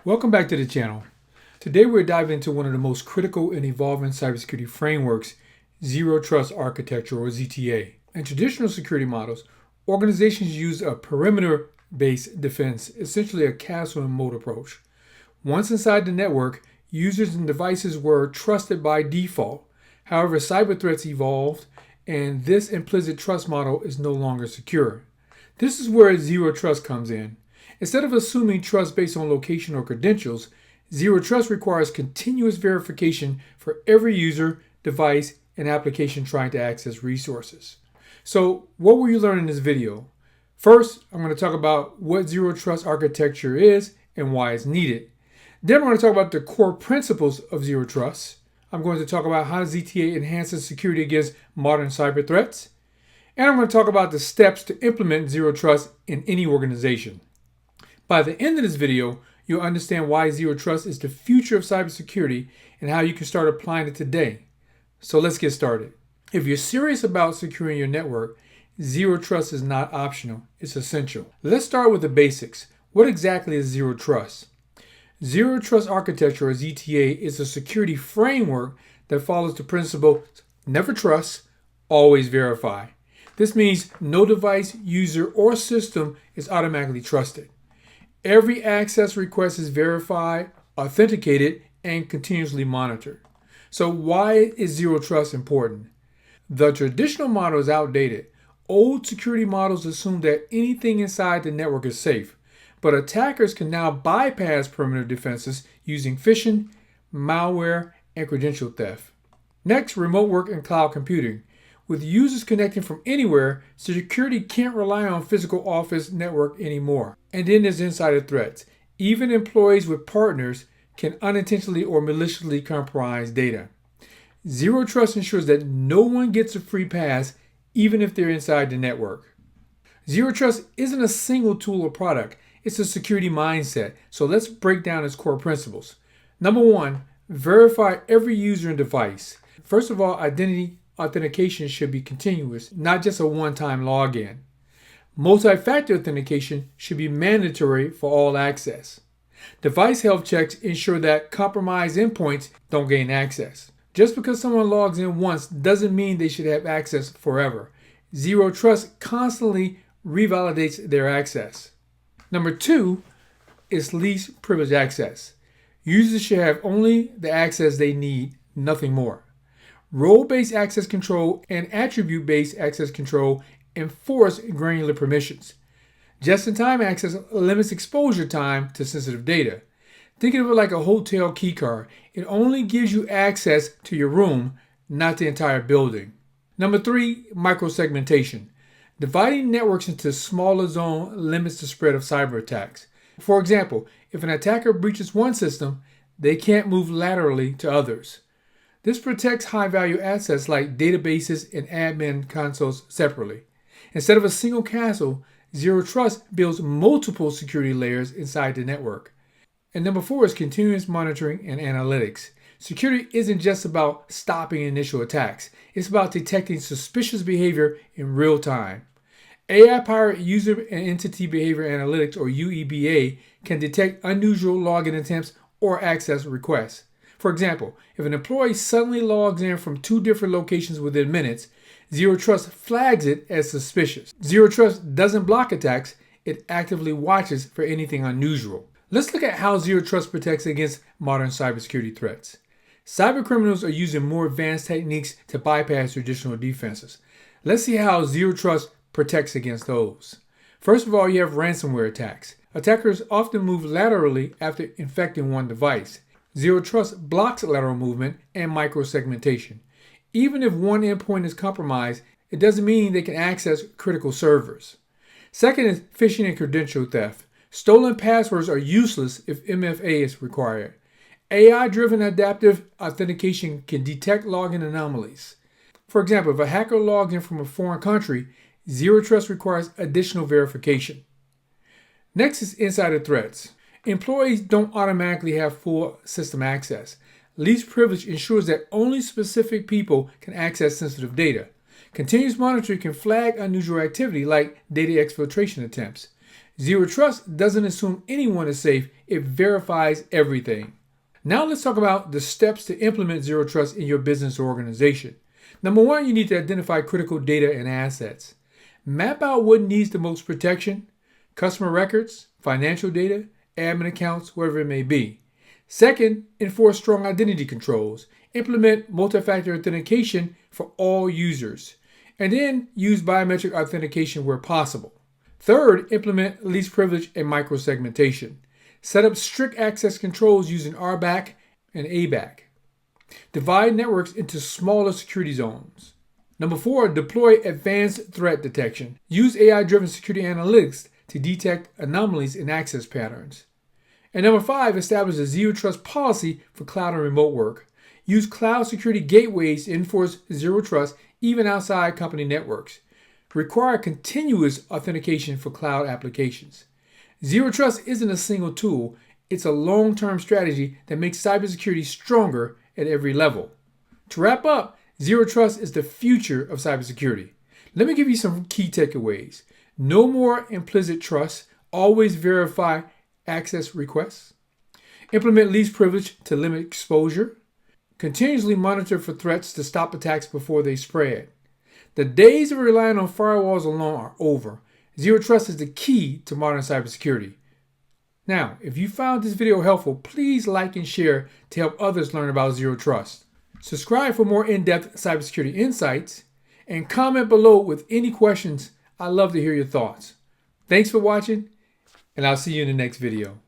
Welcome back to the channel. Today we're diving into one of the most critical and evolving cybersecurity frameworks, Zero Trust Architecture or ZTA. In traditional security models, organizations use a perimeter-based defense, essentially a castle and moat approach. Once inside the network, users and devices were trusted by default. However, cyber threats evolved, and this implicit trust model is no longer secure. This is where Zero Trust comes in. Instead of assuming trust based on location or credentials, Zero Trust requires continuous verification for every user, device, and application trying to access resources. So, what will you learn in this video? First, I'm going to talk about what Zero Trust architecture is and why it's needed. Then I'm going to talk about the core principles of Zero Trust. I'm going to talk about how ZTA enhances security against modern cyber threats. And I'm going to talk about the steps to implement Zero Trust in any organization. By the end of this video, you'll understand why Zero Trust is the future of cybersecurity and how you can start applying it today. So let's get started. If you're serious about securing your network, Zero Trust is not optional, it's essential. Let's start with the basics. What exactly is Zero Trust? Zero Trust Architecture, or ZTA, is a security framework that follows the principle never trust, always verify. This means no device, user, or system is automatically trusted. Every access request is verified, authenticated, and continuously monitored. So why is Zero Trust important? The traditional model is outdated. Old security models assume that anything inside the network is safe, but attackers can now bypass perimeter defenses using phishing, malware, and credential theft. Next, remote work and cloud computing. With users connecting from anywhere, security can't rely on physical office network anymore. And then there's insider threats. Even employees with partners can unintentionally or maliciously compromise data. Zero Trust ensures that no one gets a free pass, even if they're inside the network. Zero Trust isn't a single tool or product. It's a security mindset. So let's break down its core principles. Number one, verify every user and device. First of all, identity authentication should be continuous, not just a one-time login. Multi-factor authentication should be mandatory for all access. Device health checks ensure that compromised endpoints don't gain access. Just because someone logs in once doesn't mean they should have access forever. Zero Trust constantly revalidates their access. Number two is least privilege access. Users should have only the access they need, nothing more. Role-based access control and attribute-based access control enforce granular permissions. Just-in-time access limits exposure time to sensitive data. Think of it like a hotel key card. It only gives you access to your room, not the entire building. Number three, micro-segmentation. Dividing networks into smaller zones limits the spread of cyber attacks. For example, if an attacker breaches one system, they can't move laterally to others. This protects high-value assets like databases and admin consoles separately. Instead of a single castle, Zero Trust builds multiple security layers inside the network. And number four is continuous monitoring and analytics. Security isn't just about stopping initial attacks. It's about detecting suspicious behavior in real time. AI-powered user and entity behavior analytics, or UEBA, can detect unusual login attempts or access requests. For example, if an employee suddenly logs in from two different locations within minutes, Zero Trust flags it as suspicious. Zero Trust doesn't block attacks, it actively watches for anything unusual. Let's look at how Zero Trust protects against modern cybersecurity threats. Cybercriminals are using more advanced techniques to bypass traditional defenses. Let's see how Zero Trust protects against those. First of all, you have ransomware attacks. Attackers often move laterally after infecting one device. Zero Trust blocks lateral movement and micro-segmentation. Even if one endpoint is compromised, it doesn't mean they can access critical servers. Second is phishing and credential theft. Stolen passwords are useless if MFA is required. AI-driven adaptive authentication can detect login anomalies. For example, if a hacker logs in from a foreign country, Zero Trust requires additional verification. Next is insider threats. Employees don't automatically have full system access. Least privilege ensures that only specific people can access sensitive data. Continuous monitoring can flag unusual activity like data exfiltration attempts. Zero Trust doesn't assume anyone is safe, it verifies everything. Now let's talk about the steps to implement Zero Trust in your business or organization. Number one, you need to identify critical data and assets. Map out what needs the most protection: customer records, financial data, admin accounts, whatever it may be. Second, enforce strong identity controls. Implement multi-factor authentication for all users. And then use biometric authentication where possible. Third, implement least privilege and micro-segmentation. Set up strict access controls using RBAC and ABAC. Divide networks into smaller security zones. Number four, deploy advanced threat detection. Use AI-driven security analytics to detect anomalies in access patterns. And number five, establish a zero trust policy for cloud and remote work. Use cloud security gateways to enforce zero trust even outside company networks. Require continuous authentication for cloud applications. Zero trust isn't a single tool, it's a long-term strategy that makes cybersecurity stronger at every level. To wrap up, zero trust is the future of cybersecurity. Let me give you some key takeaways. No more implicit trust. Always verify access requests. Implement least privilege to limit exposure. Continuously monitor for threats to stop attacks before they spread. The days of relying on firewalls alone are over. Zero trust is the key to modern cybersecurity. Now, if you found this video helpful, please like and share to help others learn about zero trust. Subscribe for more in-depth cybersecurity insights and comment below with any questions. I'd love to hear your thoughts. Thanks for watching, and I'll see you in the next video.